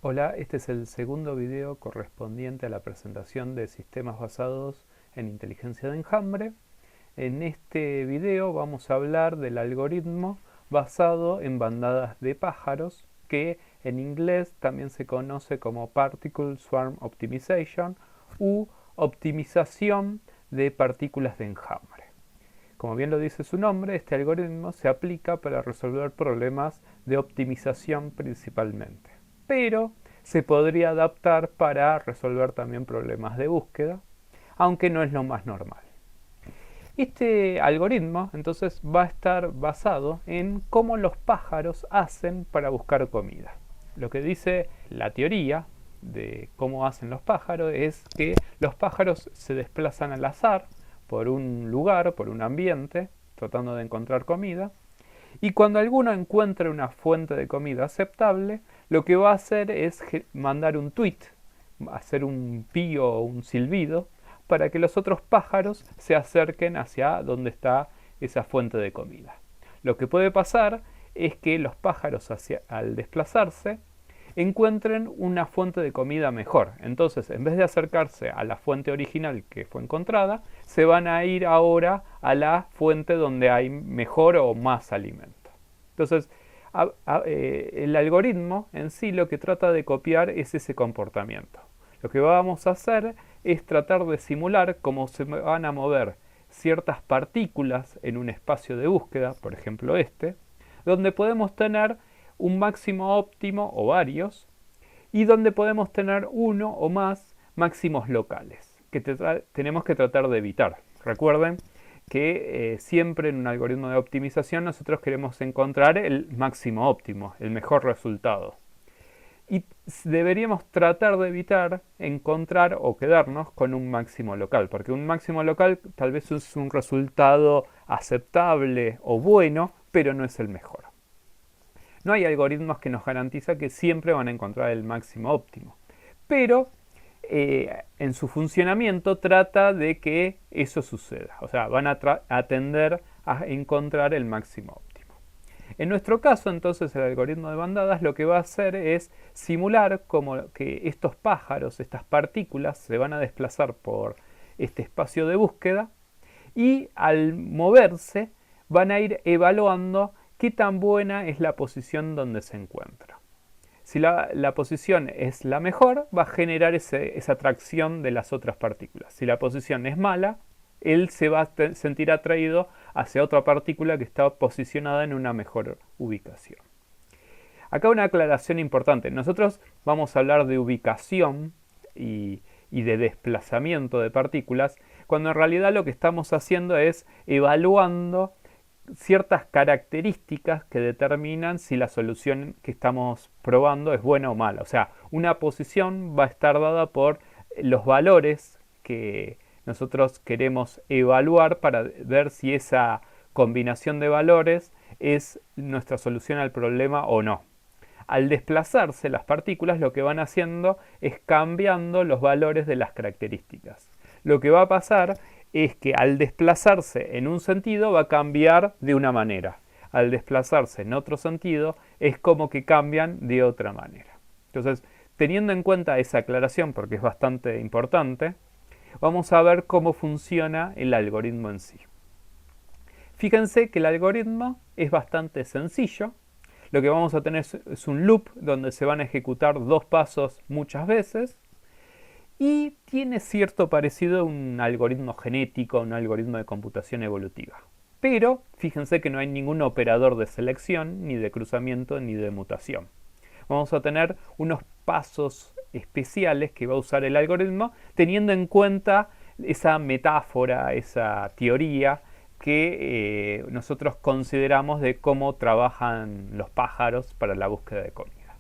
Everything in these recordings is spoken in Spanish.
Hola, este es el segundo video correspondiente a la presentación de sistemas basados en inteligencia de enjambre. En este video vamos a hablar del algoritmo basado en bandadas de pájaros, que en inglés también se conoce como Particle Swarm Optimization u optimización de partículas de enjambre. Como bien lo dice su nombre, este algoritmo se aplica para resolver problemas de optimización principalmente, pero se podría adaptar para resolver también problemas de búsqueda, aunque no es lo más normal. Este algoritmo entonces va a estar basado en cómo los pájaros hacen para buscar comida. Lo que dice la teoría de cómo hacen los pájaros es que los pájaros se desplazan al azar por un lugar, por un ambiente, tratando de encontrar comida, y cuando alguno encuentre una fuente de comida aceptable, lo que va a hacer es mandar un tweet, hacer un pío o un silbido, para que los otros pájaros se acerquen hacia donde está esa fuente de comida. Lo que puede pasar es que los pájaros al desplazarse encuentren una fuente de comida mejor. Entonces, en vez de acercarse a la fuente original que fue encontrada, se van a ir ahora a la fuente donde hay mejor o más alimento. Entonces, el algoritmo en sí lo que trata de copiar es ese comportamiento. Lo que vamos a hacer es tratar de simular cómo se van a mover ciertas partículas en un espacio de búsqueda, por ejemplo este, donde podemos tener un máximo óptimo o varios, y donde podemos tener uno o más máximos locales, que tenemos que tratar de evitar. Recuerden que siempre en un algoritmo de optimización nosotros queremos encontrar el máximo óptimo, el mejor resultado. Y deberíamos tratar de evitar encontrar o quedarnos con un máximo local, porque un máximo local tal vez es un resultado aceptable o bueno, pero no es el mejor. No hay algoritmos que nos garantizan que siempre van a encontrar el máximo óptimo, pero en su funcionamiento trata de que eso suceda, o sea, van a tender a encontrar el máximo óptimo. En nuestro caso, entonces, el algoritmo de bandadas lo que va a hacer es simular como que estos pájaros, estas partículas, se van a desplazar por este espacio de búsqueda y al moverse van a ir evaluando qué tan buena es la posición donde se encuentra. Si la posición es la mejor, va a generar esa atracción de las otras partículas. Si la posición es mala, él se va a sentir atraído hacia otra partícula que está posicionada en una mejor ubicación. Acá una aclaración importante. Nosotros vamos a hablar de ubicación y de desplazamiento de partículas, cuando en realidad lo que estamos haciendo es evaluando ciertas características que determinan si la solución que estamos probando es buena o mala. O sea, una posición va a estar dada por los valores que nosotros queremos evaluar para ver si esa combinación de valores es nuestra solución al problema o no. Al desplazarse las partículas, lo que van haciendo es cambiando los valores de las características. Lo que va a pasar es que al desplazarse en un sentido va a cambiar de una manera. Al desplazarse en otro sentido es como que cambian de otra manera. Entonces, teniendo en cuenta esa aclaración, porque es bastante importante, vamos a ver cómo funciona el algoritmo en sí. Fíjense que el algoritmo es bastante sencillo. Lo que vamos a tener es un loop donde se van a ejecutar dos pasos muchas veces. Y tiene cierto parecido a un algoritmo genético, un algoritmo de computación evolutiva. Pero fíjense que no hay ningún operador de selección, ni de cruzamiento, ni de mutación. Vamos a tener unos pasos especiales que va a usar el algoritmo, teniendo en cuenta esa metáfora, esa teoría que nosotros consideramos de cómo trabajan los pájaros para la búsqueda de comida.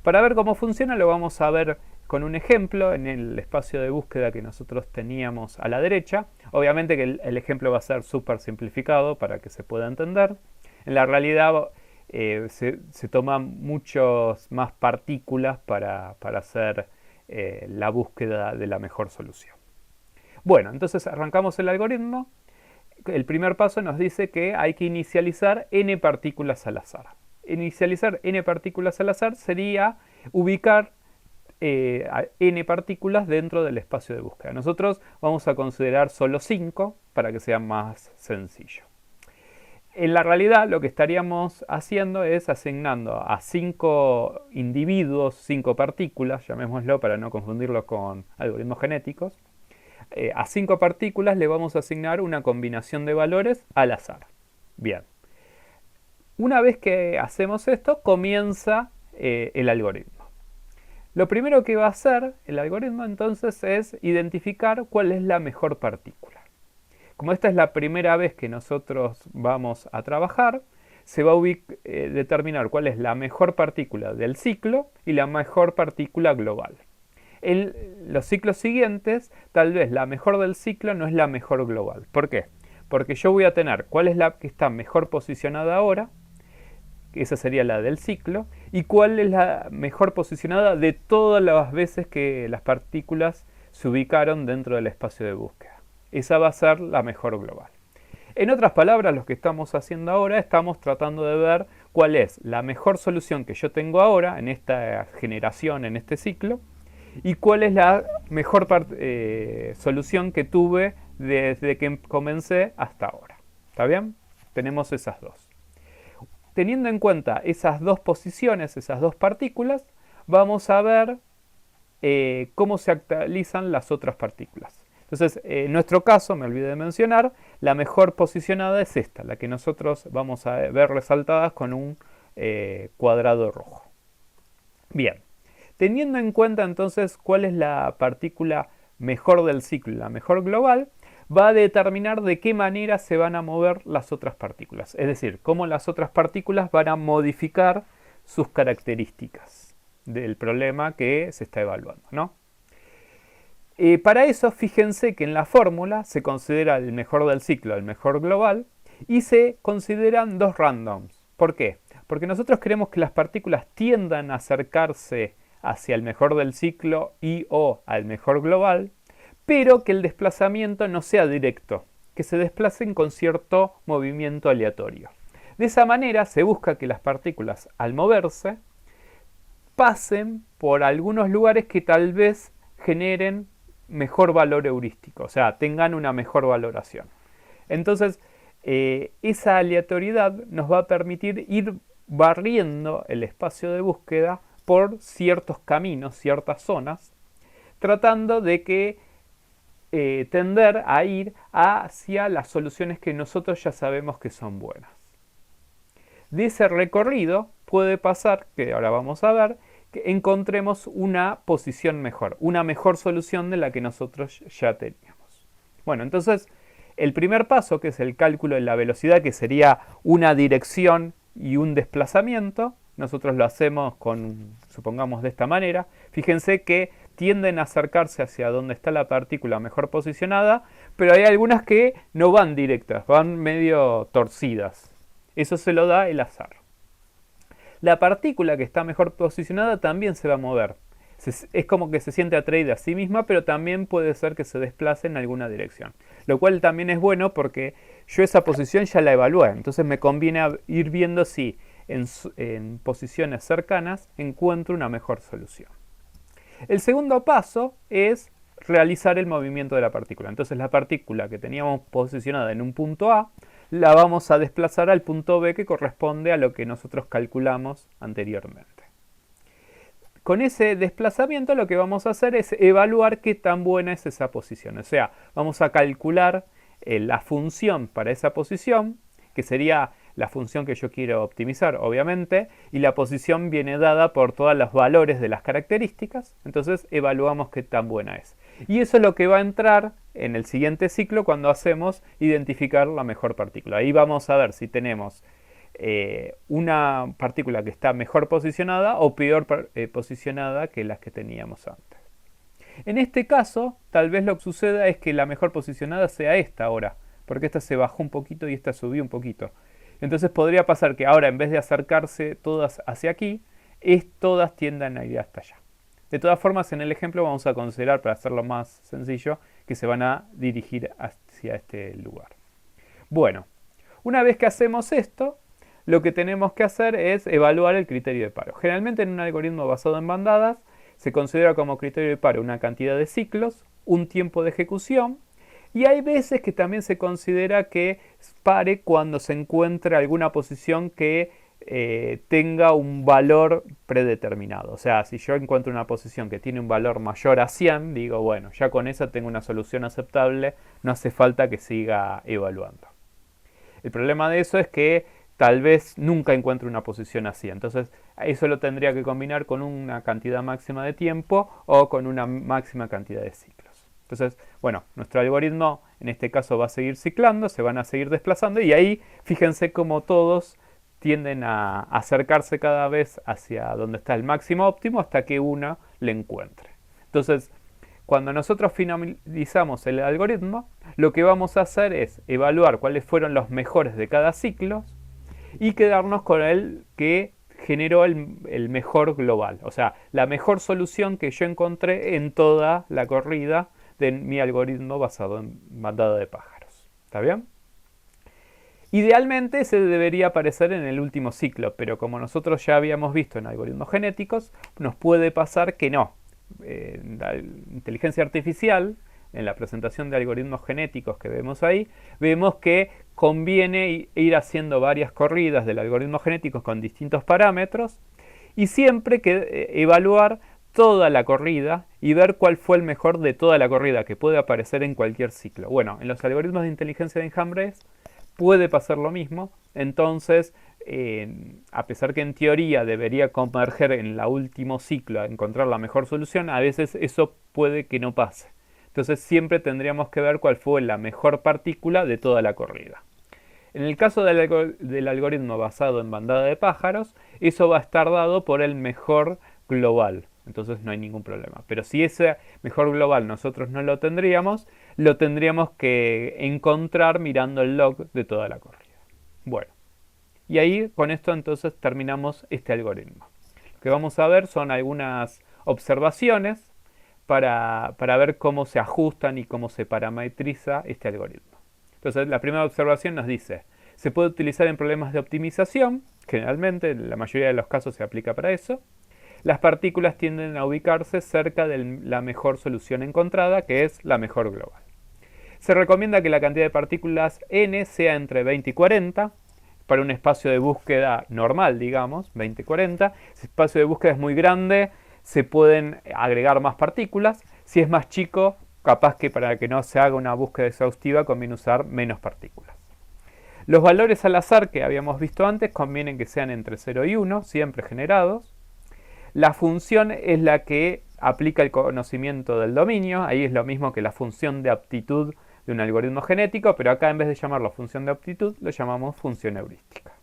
Para ver cómo funciona lo vamos a ver con un ejemplo en el espacio de búsqueda que nosotros teníamos a la derecha. Obviamente que el ejemplo va a ser súper simplificado para que se pueda entender. En la realidad se toman muchas más partículas para hacer la búsqueda de la mejor solución. Bueno, entonces arrancamos el algoritmo. El primer paso nos dice que hay que inicializar n partículas al azar. Inicializar n partículas al azar sería ubicar n partículas dentro del espacio de búsqueda. Nosotros vamos a considerar solo 5 para que sea más sencillo. En la realidad lo que estaríamos haciendo es asignando a 5 individuos, 5 partículas, llamémoslo para no confundirlo con algoritmos genéticos, a 5 partículas le vamos a asignar una combinación de valores al azar. Bien. Una vez que hacemos esto, comienza el algoritmo. Lo primero que va a hacer el algoritmo entonces es identificar cuál es la mejor partícula. Como esta es la primera vez que nosotros vamos a trabajar, se va a determinar cuál es la mejor partícula del ciclo y la mejor partícula global. En los ciclos siguientes, tal vez la mejor del ciclo no es la mejor global. ¿Por qué? Porque yo voy a tener cuál es la que está mejor posicionada ahora, esa sería la del ciclo, y cuál es la mejor posicionada de todas las veces que las partículas se ubicaron dentro del espacio de búsqueda. Esa va a ser la mejor global. En otras palabras, lo que estamos haciendo ahora, estamos tratando de ver cuál es la mejor solución que yo tengo ahora, en esta generación, en este ciclo, y cuál es la mejor solución que tuve desde que comencé hasta ahora. ¿Está bien? Tenemos esas dos. Teniendo en cuenta esas dos posiciones, esas dos partículas, vamos a ver cómo se actualizan las otras partículas. Entonces, en nuestro caso, me olvidé de mencionar, la mejor posicionada es esta, la que nosotros vamos a ver resaltadas con un cuadrado rojo. Bien, teniendo en cuenta entonces cuál es la partícula mejor del ciclo, la mejor global, va a determinar de qué manera se van a mover las otras partículas. Es decir, cómo las otras partículas van a modificar sus características del problema que se está evaluando, ¿no? Para eso, fíjense que en la fórmula se considera el mejor del ciclo, el mejor global, y se consideran dos randoms. ¿Por qué? Porque nosotros queremos que las partículas tiendan a acercarse hacia el mejor del ciclo y o al mejor global, pero que el desplazamiento no sea directo, que se desplacen con cierto movimiento aleatorio. De esa manera se busca que las partículas, al moverse, pasen por algunos lugares que tal vez generen mejor valor heurístico, o sea, tengan una mejor valoración. Entonces, esa aleatoriedad nos va a permitir ir barriendo el espacio de búsqueda por ciertos caminos, ciertas zonas, tratando de que tender a ir hacia las soluciones que nosotros ya sabemos que son buenas. De ese recorrido puede pasar, que ahora vamos a ver, que encontremos una posición mejor, una mejor solución de la que nosotros ya teníamos. Bueno, entonces el primer paso, que es el cálculo de la velocidad, que sería una dirección y un desplazamiento, nosotros lo hacemos con, supongamos, de esta manera. Fíjense que tienden a acercarse hacia donde está la partícula mejor posicionada, pero hay algunas que no van directas, van medio torcidas. Eso se lo da el azar. La partícula que está mejor posicionada también se va a mover. Es como que se siente atraída a sí misma, pero también puede ser que se desplace en alguna dirección. Lo cual también es bueno porque yo esa posición ya la evalué. Entonces me conviene ir viendo si en posiciones cercanas encuentro una mejor solución. El segundo paso es realizar el movimiento de la partícula. Entonces la partícula que teníamos posicionada en un punto A la vamos a desplazar al punto B, que corresponde a lo que nosotros calculamos anteriormente. Con ese desplazamiento lo que vamos a hacer es evaluar qué tan buena es esa posición. O sea, vamos a calcular la función para esa posición, que sería la función que yo quiero optimizar, obviamente, y la posición viene dada por todos los valores de las características, entonces evaluamos qué tan buena es. Y eso es lo que va a entrar en el siguiente ciclo cuando hacemos identificar la mejor partícula. Ahí vamos a ver si tenemos una partícula que está mejor posicionada o peor posicionada que las que teníamos antes. En este caso, tal vez lo que suceda es que la mejor posicionada sea esta ahora, porque esta se bajó un poquito y esta subió un poquito. Entonces podría pasar que ahora, en vez de acercarse todas hacia aquí, todas tiendan a ir hasta allá. De todas formas, en el ejemplo vamos a considerar, para hacerlo más sencillo, que se van a dirigir hacia este lugar. Bueno, una vez que hacemos esto, lo que tenemos que hacer es evaluar el criterio de paro. Generalmente en un algoritmo basado en bandadas se considera como criterio de paro una cantidad de ciclos, un tiempo de ejecución, y hay veces que también se considera que pare cuando se encuentre alguna posición que tenga un valor predeterminado. O sea, si yo encuentro una posición que tiene un valor mayor a 100, digo, bueno, ya con esa tengo una solución aceptable, no hace falta que siga evaluando. El problema de eso es que tal vez nunca encuentre una posición así. Entonces, eso lo tendría que combinar con una cantidad máxima de tiempo o con una máxima cantidad de ciclos. Entonces, bueno, nuestro algoritmo en este caso va a seguir ciclando, se van a seguir desplazando y ahí fíjense cómo todos tienden a acercarse cada vez hacia donde está el máximo óptimo hasta que uno le encuentre. Entonces, cuando nosotros finalizamos el algoritmo, lo que vamos a hacer es evaluar cuáles fueron los mejores de cada ciclo y quedarnos con el que generó el mejor global. O sea, la mejor solución que yo encontré en toda la corrida de mi algoritmo basado en bandada de pájaros. ¿Está bien? Idealmente se debería aparecer en el último ciclo, pero como nosotros ya habíamos visto en algoritmos genéticos, nos puede pasar que no. La inteligencia artificial, en la presentación de algoritmos genéticos que vemos ahí, vemos que conviene ir haciendo varias corridas del algoritmo genético con distintos parámetros y siempre que evaluar toda la corrida y ver cuál fue el mejor de toda la corrida que puede aparecer en cualquier ciclo. Bueno, en los algoritmos de inteligencia de enjambres puede pasar lo mismo, entonces a pesar que en teoría debería converger en el último ciclo a encontrar la mejor solución, a veces eso puede que no pase. Entonces siempre tendríamos que ver cuál fue la mejor partícula de toda la corrida. En el caso del algoritmo basado en bandada de pájaros, eso va a estar dado por el mejor global. Entonces no hay ningún problema. Pero si ese mejor global nosotros no lo tendríamos que encontrar mirando el log de toda la corrida. Bueno, y ahí con esto entonces terminamos este algoritmo. Lo que vamos a ver son algunas observaciones para ver cómo se ajustan y cómo se parametriza este algoritmo. Entonces la primera observación nos dice, se puede utilizar en problemas de optimización, generalmente en la mayoría de los casos se aplica para eso. Las partículas tienden a ubicarse cerca de la mejor solución encontrada, que es la mejor global. Se recomienda que la cantidad de partículas n sea entre 20 y 40, para un espacio de búsqueda normal, digamos, 20 y 40. Si el espacio de búsqueda es muy grande, se pueden agregar más partículas. Si es más chico, capaz que para que no se haga una búsqueda exhaustiva, conviene usar menos partículas. Los valores al azar que habíamos visto antes convienen que sean entre 0 y 1, siempre generados. La función es la que aplica el conocimiento del dominio, ahí es lo mismo que la función de aptitud de un algoritmo genético, pero acá en vez de llamarlo función de aptitud, lo llamamos función heurística.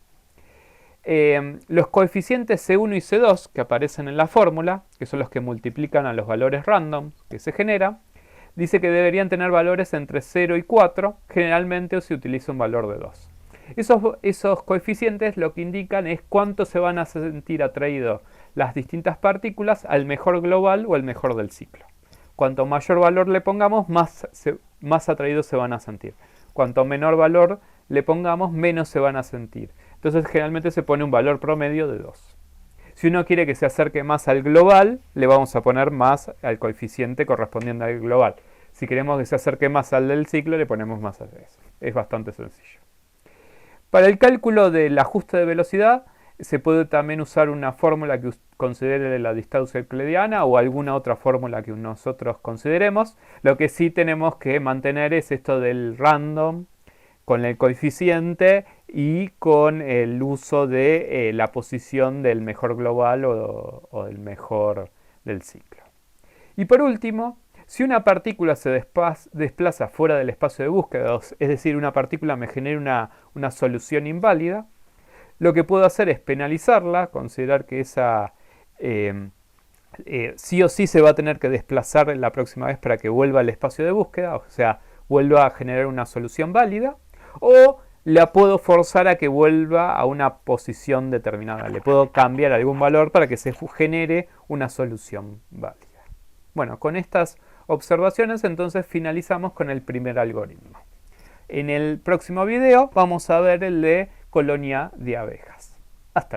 Los coeficientes C1 y C2 que aparecen en la fórmula, que son los que multiplican a los valores random que se generan, dice que deberían tener valores entre 0 y 4, generalmente se utiliza un valor de 2. Esos coeficientes lo que indican es cuánto se van a sentir atraídos las distintas partículas al mejor global o al mejor del ciclo. Cuanto mayor valor le pongamos, más atraídos se van a sentir. Cuanto menor valor le pongamos, menos se van a sentir. Entonces generalmente se pone un valor promedio de 2. Si uno quiere que se acerque más al global, le vamos a poner más al coeficiente correspondiente al global. Si queremos que se acerque más al del ciclo, le ponemos más a eso. Es bastante sencillo. Para el cálculo del ajuste de velocidad, se puede también usar una fórmula que considere la distancia euclidiana o alguna otra fórmula que nosotros consideremos. Lo que sí tenemos que mantener es esto del random con el coeficiente y con el uso de la posición del mejor global o del mejor del ciclo. Y por último, si una partícula se desplaza fuera del espacio de búsqueda, es decir, una partícula me genera una solución inválida, lo que puedo hacer es penalizarla, considerar que esa sí o sí se va a tener que desplazar la próxima vez para que vuelva al espacio de búsqueda, o sea, vuelva a generar una solución válida, o la puedo forzar a que vuelva a una posición determinada. Le puedo cambiar algún valor para que se genere una solución válida. Bueno, con estas observaciones entonces finalizamos con el primer algoritmo. En el próximo video vamos a ver el de colonia de abejas. Hasta luego.